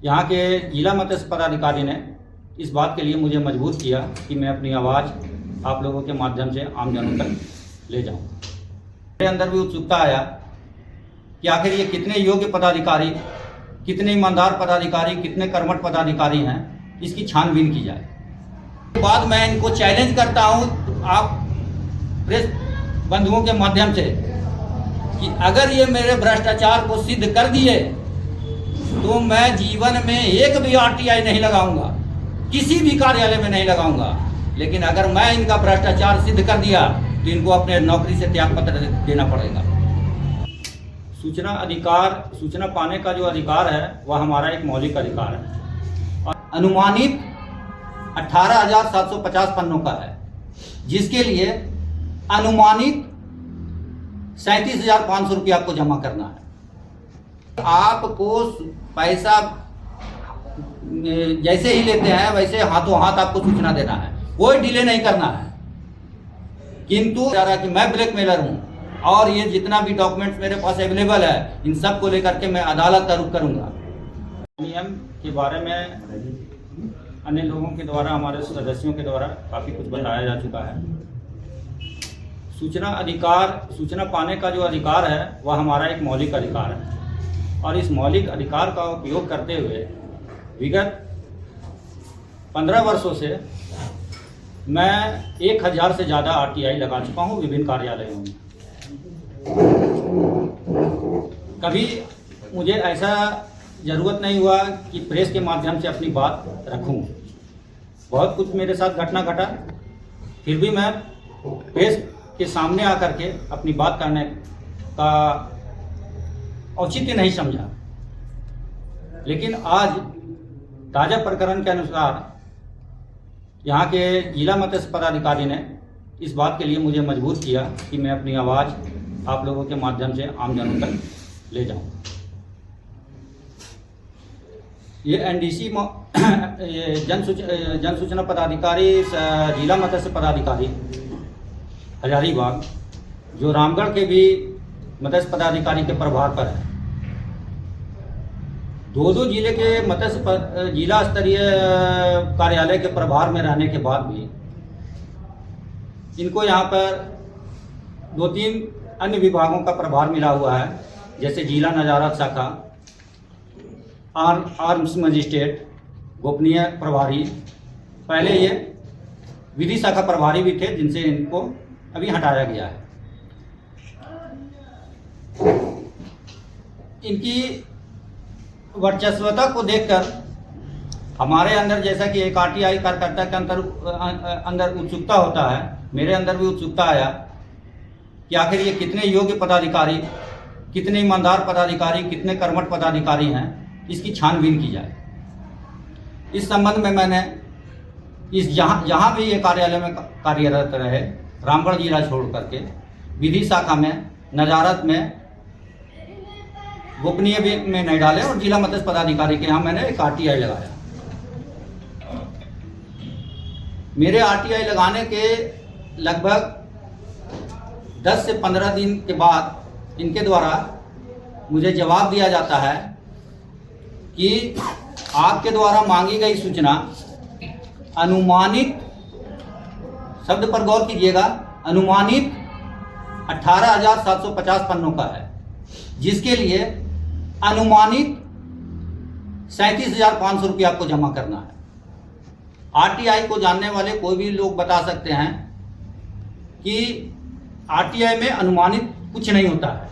यहाँ के जिला मत्स्य पदाधिकारी ने इस बात के लिए मुझे मजबूर किया कि मैं अपनी आवाज़ आप लोगों के माध्यम से आम जनों तक ले जाऊँ। मेरे अंदर भी उत्सुकता आया कि आखिर ये कितने योग्य पदाधिकारी, कितने ईमानदार पदाधिकारी, कितने कर्मठ पदाधिकारी हैं, इसकी छानबीन की जाए। बाद मैं इनको चैलेंज करता हूँ आप प्रेस बंधुओं के माध्यम से कि अगर ये मेरे भ्रष्टाचार को सिद्ध कर दिए तो मैं जीवन में एक भी आरटीआई नहीं लगाऊंगा, किसी भी कार्यालय में नहीं लगाऊंगा। लेकिन अगर मैं इनका भ्रष्टाचार सिद्ध कर दिया तो इनको अपने नौकरी से त्यागपत्र देना पड़ेगा। सूचना पाने का जो अधिकार है वह हमारा एक मौलिक अधिकार है और अनुमानित 18,750 पन्नों का है, जिसके लिए अनुमानित 37,500 रुपये आपको जमा करना है। आपको पैसा जैसे ही लेते हैं वैसे हाथों हाथ आपको सूचना देना है, कोई डिले नहीं करना है। किंतु कि मैं ब्लैकमेलर हूं और ये जितना भी डॉक्यूमेंट्स मेरे पास अवेलेबल है इन सब को लेकर के मैं अदालत का रुख करूंगा। नियम के बारे में अन्य लोगों के द्वारा, हमारे सदस्यों के द्वारा काफ़ी कुछ बताया जा चुका है। सूचना पाने का जो अधिकार है वह हमारा एक मौलिक अधिकार है और इस मौलिक अधिकार का उपयोग करते हुए विगत 15 वर्षों से मैं 1000 से ज़्यादा आरटीआई लगा चुका हूँ विभिन्न कार्यालयों में। कभी मुझे ऐसा ज़रूरत नहीं हुआ कि प्रेस के माध्यम से अपनी बात रखूं। बहुत कुछ मेरे साथ घटना घटा, फिर भी मैं प्रेस के सामने आकर के अपनी बात करने का औचित्य नहीं समझा। लेकिन आज ताज़ा प्रकरण के अनुसार यहाँ के जिला मत्स्य पदाधिकारी ने इस बात के लिए मुझे मजबूर किया कि मैं अपनी आवाज़ आप लोगों के माध्यम से आम जनों तक ले जाऊँ। ये एनडीसी जन सूचना पदाधिकारी, जिला मत्स्य पदाधिकारी हजारीबाग, जो रामगढ़ के भी मत्स्य पदाधिकारी के प्रभार पर है, दो जिले के मत्स्य जिला स्तरीय कार्यालय के प्रभार में रहने के बाद भी इनको यहाँ पर 2-3 अन्य विभागों का प्रभार मिला हुआ है, जैसे जिला नजारत शाखा, आर्म्स मजिस्ट्रेट, गोपनीय प्रभारी, पहले ये विधि शाखा प्रभारी भी थे जिनसे इनको अभी हटाया गया है। इनकी वर्चस्वता को देखकर हमारे अंदर, जैसा कि एक आरटीआई कार्यकर्ता के अंदर उत्सुकता होता है, मेरे अंदर भी उत्सुकता आया कि आखिर ये कितने योग्य पदाधिकारी, कितने ईमानदार पदाधिकारी, कितने कर्मठ पदाधिकारी हैं, इसकी छानबीन की जाए। इस संबंध में मैंने जहाँ भी ये कार्यालय में कार्यरत रहे, रामगढ़ जिला छोड़ करके विधि शाखा में, नजारत में, गोपनीय भी में नहीं डाले और जिला मत्स्य पदाधिकारी के यहाँ मैंने एक आरटीआई लगाया। मेरे आरटीआई लगाने के लगभग 10 से 15 दिन के बाद इनके द्वारा मुझे जवाब दिया जाता है कि आपके द्वारा मांगी गई सूचना अनुमानित, शब्द पर गौर कीजिएगा, अनुमानित 18,750 पन्नों का है, जिसके लिए अनुमानित 37,500 रुपये आपको जमा करना है। आरटीआई को जानने वाले कोई भी लोग बता सकते हैं कि आरटीआई में अनुमानित कुछ नहीं होता है।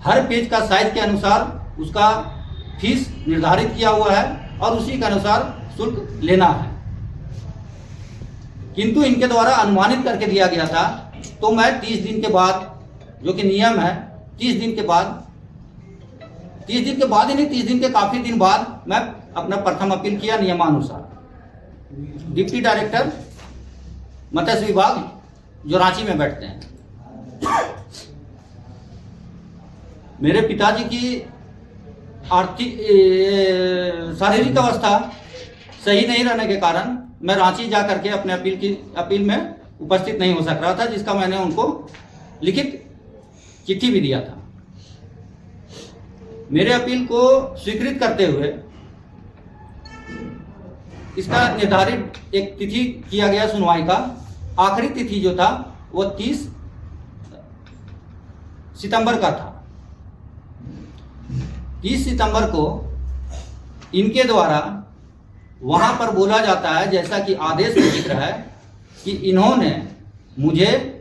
हर पेज का साइज के अनुसार उसका फीस निर्धारित किया हुआ है और उसी के अनुसार शुल्क लेना है। किंतु इनके द्वारा अनुमानित करके दिया गया था, तो मैं 30 दिन के बाद, जो कि नियम है, 30 दिन के बाद ही नहीं, 30 दिन के काफ़ी दिन बाद मैं अपना प्रथम अपील किया नियमानुसार। डिप्टी डायरेक्टर मत्स्य विभाग जो रांची में बैठते हैं, मेरे पिताजी की आर्थिक शारीरिक अवस्था सही नहीं रहने के कारण मैं रांची जा करके अपने अपील में उपस्थित नहीं हो सक रहा था, जिसका मैंने उनको लिखित चिट्ठी भी दिया था। मेरे अपील को स्वीकृत करते हुए इसका निर्धारित एक तिथि किया गया सुनवाई का। आखिरी तिथि जो था वो 30 सितंबर का था। 30 सितंबर को इनके द्वारा वहां पर बोला जाता है, जैसा कि आदेश में जिक्र है, कि इन्होंने मुझे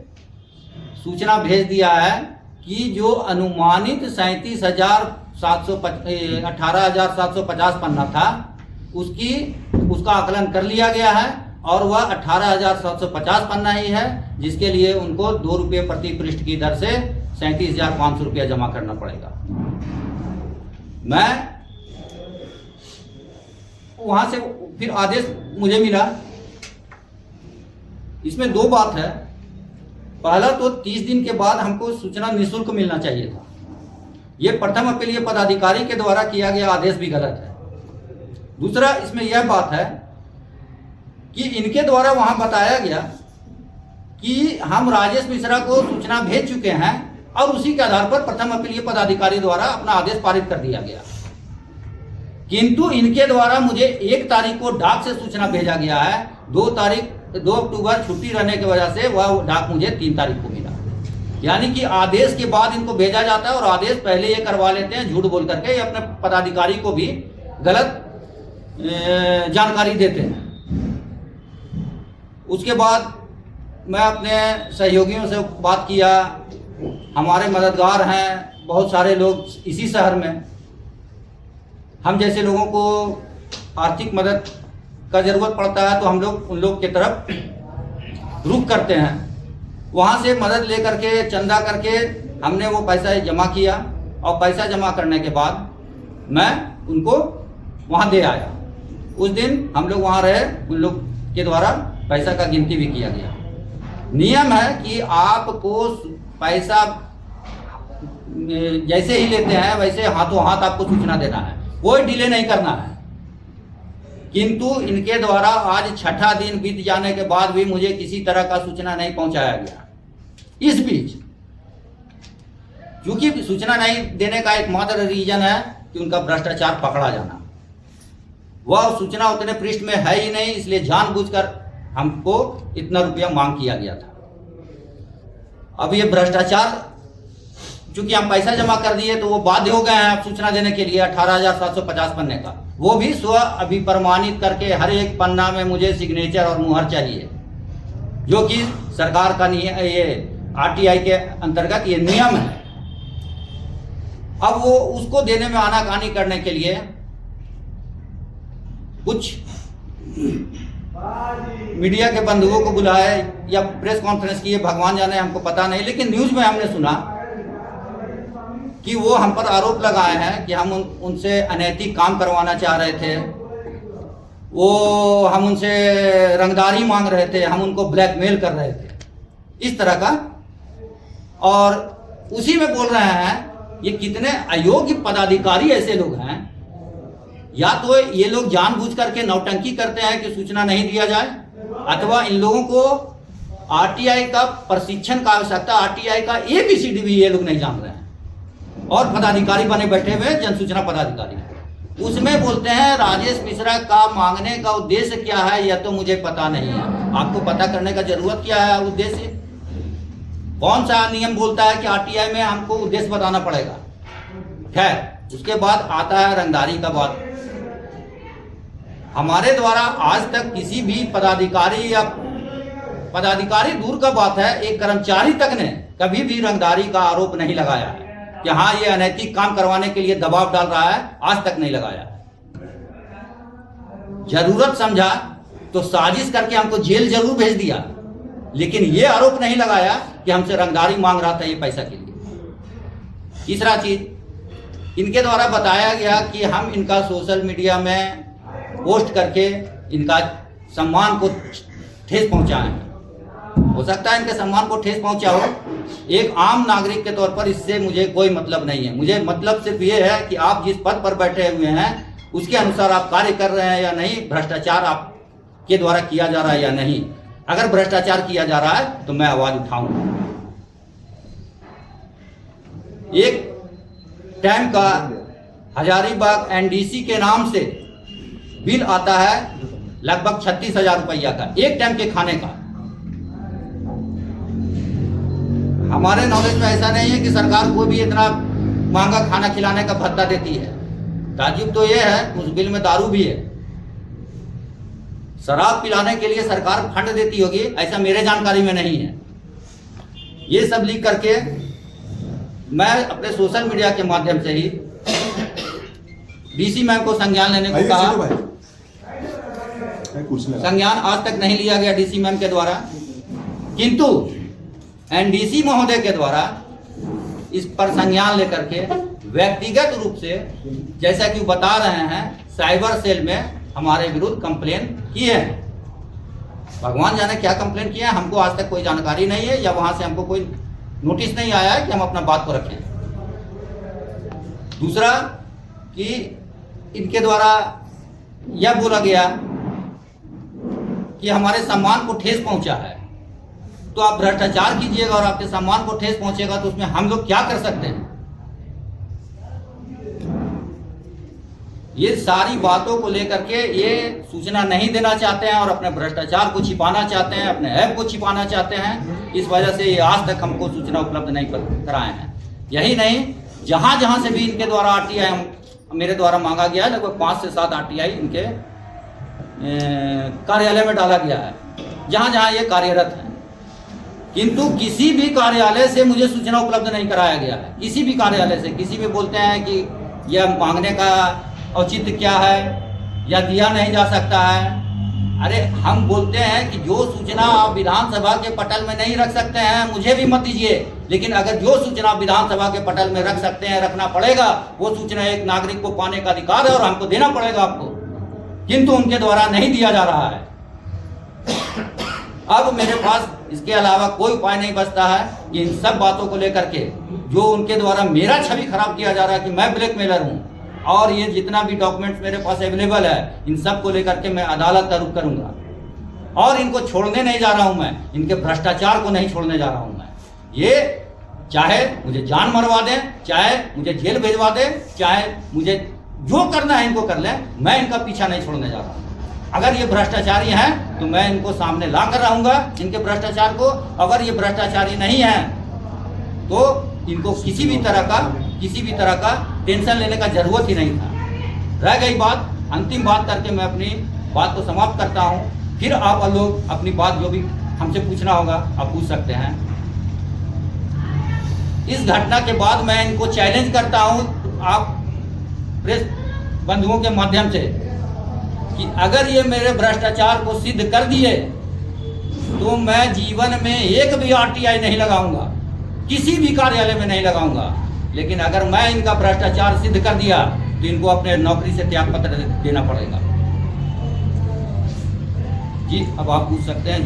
सूचना भेज दिया है कि जो अनुमानित 18,750 पन्ना था उसका आकलन कर लिया गया है और वह 18,750 पन्ना ही है, जिसके लिए उनको 2 रुपये प्रति पृष्ठ की दर से 37,500 रुपया जमा करना पड़ेगा। मैं वहां से फिर आदेश मुझे मिला। इसमें 2 बात है। पहला तो 30 दिन के बाद हमको सूचना निःशुल्क मिलना चाहिए था। यह प्रथम अपीलीय पदाधिकारी के द्वारा किया गया आदेश भी गलत है। दूसरा, इसमें यह बात है कि इनके द्वारा वहां बताया गया कि हम राजेश मिश्रा को सूचना भेज चुके हैं और उसी के आधार पर प्रथम अपीलीय पदाधिकारी द्वारा अपना आदेश पारित कर दिया गया। किंतु इनके द्वारा मुझे 1 तारीख को डाक से सूचना भेजा गया है। 2 अक्टूबर छुट्टी रहने की वजह से वह डाक मुझे 3 तारीख को मिला। यानी कि आदेश के बाद इनको भेजा जाता है और आदेश पहले ये करवा लेते हैं, झूठ बोल करके अपने पदाधिकारी को भी गलत जानकारी देते हैं। उसके बाद मैं अपने सहयोगियों से बात किया। हमारे मददगार हैं बहुत सारे लोग इसी शहर में। हम जैसे लोगों को आर्थिक मदद का ज़रूरत पड़ता है तो हम लोग उन लोग की तरफ रुख करते हैं। वहाँ से मदद ले करके, चंदा करके हमने वो पैसा जमा किया और पैसा जमा करने के बाद मैं उनको वहाँ दे आया। उस दिन हम लोग वहाँ रहे, उन लोग के द्वारा पैसा का गिनती भी किया गया। नियम है कि आपको पैसा जैसे ही लेते हैं वैसे हाथों हाथ आपको सूचना देना है, कोई डिले नहीं करना है। किंतु इनके द्वारा आज 6ठा दिन बीत जाने के बाद भी मुझे किसी तरह का सूचना नहीं पहुंचाया गया। इस बीच क्योंकि सूचना नहीं देने का एकमात्र रीजन है कि उनका भ्रष्टाचार पकड़ा जाना। वह सूचना उतने पृष्ठ में है ही नहीं, इसलिए जानबूझकर हमको इतना रुपया मांग किया गया था। अब ये भ्रष्टाचार, चूंकि हम पैसा जमा कर दिए तो वो बाध्य हो गए हैं अब सूचना देने के लिए 18,750 पन्ने का, वो भी स्व अभिप्रमाणित करके हर एक पन्ना में मुझे सिग्नेचर और मुहर चाहिए, जो कि सरकार का ये आरटीआई के अंतर्गत ये नियम है। अब वो उसको देने में आनाकानी करने के लिए कुछ मीडिया के बंधुओं को बुलाए या प्रेस कॉन्फ्रेंस की, भगवान जाने, हमको पता नहीं, लेकिन न्यूज में हमने सुना कि वो हम पर आरोप लगाए हैं कि हम उनसे अनैतिक काम करवाना चाह रहे थे, वो हम उनसे रंगदारी मांग रहे थे, हम उनको ब्लैकमेल कर रहे थे, इस तरह का। और उसी में बोल रहे हैं ये कितने अयोग्य पदाधिकारी ऐसे लोग हैं। या तो ये लोग जानबूझ करके नौटंकी करते हैं कि सूचना नहीं दिया जाए, अथवा इन लोगों को आरटीआई का प्रशिक्षण का आवश्यकता, आरटीआई का ABCD भी ये लोग नहीं जान रहे हैं और पदाधिकारी बने बैठे हुए जन सूचना पदाधिकारी। उसमें बोलते हैं राजेश मिश्रा का मांगने का उद्देश्य क्या है, यह तो मुझे पता नहीं है। आपको पता करने का जरूरत क्या है? उद्देश्य कौन सा नियम बोलता है कि आरटीआई में हमको उद्देश्य बताना पड़ेगा? खैर, उसके बाद आता है रंगदारी का बात। हमारे द्वारा आज तक किसी भी पदाधिकारी या पदाधिकारी दूर का बात है, एक कर्मचारी तक ने कभी भी रंगदारी का आरोप नहीं लगाया है कि हाँ ये अनैतिक काम करवाने के लिए दबाव डाल रहा है, आज तक नहीं लगाया। जरूरत समझा तो साजिश करके हमको जेल जरूर भेज दिया, लेकिन ये आरोप नहीं लगाया कि हमसे रंगदारी मांग रहा था ये पैसा के लिए। तीसरा चीज, इनके द्वारा बताया गया कि हम इनका सोशल मीडिया में पोस्ट करके इनका सम्मान को ठेस पहुंचाए हैं। हो सकता है इनके सम्मान को ठेस पहुंचा हो। एक आम नागरिक के तौर पर इससे मुझे कोई मतलब नहीं है। मुझे मतलब सिर्फ ये है कि आप जिस पद पर बैठे हुए हैं उसके अनुसार आप कार्य कर रहे हैं या नहीं, भ्रष्टाचार आपके द्वारा किया जा रहा है या नहीं। अगर भ्रष्टाचार किया जा रहा है तो मैं आवाज उठाऊंगा। एक टाइम का हजारीबाग NDC के नाम से बिल आता है लगभग 36,000 रुपया का, एक टाइम के खाने का। हमारे नॉलेज में ऐसा नहीं है कि सरकार को भी इतना महंगा खाना खिलाने का भत्ता देती है। ताज्जुब तो ये है, उस बिल में दारू भी है। शराब पिलाने के लिए सरकार फंड देती होगी, ऐसा मेरे जानकारी में नहीं है। ये सब लिख करके मैं अपने सोशल मीडिया के माध्यम से ही डीसी मैम को संज्ञान लेने को कहा। संज्ञान आज तक नहीं लिया गया डीसी मैम के द्वारा, किंतु एनडीसी महोदय के द्वारा इस पर संज्ञान लेकर के व्यक्तिगत रूप से, जैसा कि बता रहे हैं, साइबर सेल में हमारे विरुद्ध कंप्लेन किए हैं। भगवान जाने क्या कंप्लेन किए हैं, हमको आज तक कोई जानकारी नहीं है, या वहां से हमको कोई नोटिस नहीं आया है कि हम अपना बात को रखें। दूसरा कि इनके द्वारा यह बोला गया कि हमारे सम्मान को ठेस पहुंचा है, तो आप भ्रष्टाचार कीजिएगा और आपके सम्मान को ठेस पहुंचेगा तो उसमें हम लोग क्या कर सकते हैं। ये सारी बातों को लेकर के ये सूचना नहीं देना चाहते हैं और अपने भ्रष्टाचार को छिपाना चाहते हैं, अपने ऐप को छिपाना चाहते हैं। इस वजह से ये आज तक हमको सूचना उपलब्ध नहीं कराए हैं। यही नहीं, जहां जहां से भी इनके द्वारा आरटीआई मेरे द्वारा मांगा गया है, लगभग 5 से 7 आरटीआई इनके कार्यालय में डाला गया है, जहां जहां ये कार्यरत है। किंतु किसी भी कार्यालय से मुझे सूचना उपलब्ध नहीं कराया गया है। किसी भी कार्यालय से, किसी भी बोलते हैं कि यह मांगने का औचित्य क्या है या दिया नहीं जा सकता है। अरे हम बोलते हैं कि जो सूचना आप विधानसभा के पटल में नहीं रख सकते हैं, मुझे भी मत दीजिए, लेकिन अगर जो सूचना विधानसभा के पटल में रख सकते हैं, रखना पड़ेगा। वो सूचना एक नागरिक को पाने का अधिकार है और हमको देना पड़ेगा आपको, किंतु उनके द्वारा नहीं दिया जा रहा है। अब मेरे पास इसके अलावा कोई उपाय नहीं बचता है कि इन सब बातों को लेकर के, जो उनके द्वारा मेरा छवि खराब किया जा रहा है कि मैं ब्लैकमेलर हूं, और ये जितना भी डॉक्यूमेंट्स मेरे पास अवेलेबल है, इन सब को लेकर के मैं अदालत का रुख करूंगा। और इनको छोड़ने नहीं जा रहा हूं मैं, इनके भ्रष्टाचार को नहीं छोड़ने जा रहा हूं मैं। ये चाहे मुझे जान मरवा दें, चाहे मुझे जेल भेजवा दें, चाहे मुझे जो करना है इनको कर लें, मैं इनका पीछा नहीं छोड़ने जा रहा हूं। अगर ये भ्रष्टाचारी हैं तो मैं इनको सामने ला कर रहूंगा, इनके भ्रष्टाचार को। अगर ये भ्रष्टाचारी नहीं है तो इनको किसी भी तरह का टेंशन लेने का जरूरत ही नहीं था। रह गई बात, अंतिम बात करके मैं अपनी बात को समाप्त करता हूं। फिर आप लोग अपनी बात जो भी हमसे पूछना होगा आप पूछ सकते हैं। इस घटना के बाद मैं इनको चैलेंज करता हूं, आप प्रेस बंधुओं के माध्यम से, कि अगर ये मेरे भ्रष्टाचार को सिद्ध कर दिए तो मैं जीवन में एक भी आरटीआई नहीं लगाऊंगा, किसी भी कार्यालय में नहीं लगाऊंगा। लेकिन अगर मैं इनका भ्रष्टाचार सिद्ध कर दिया तो इनको अपने नौकरी से त्याग पत्र देना पड़ेगा। जी, अब आप पूछ सकते हैं।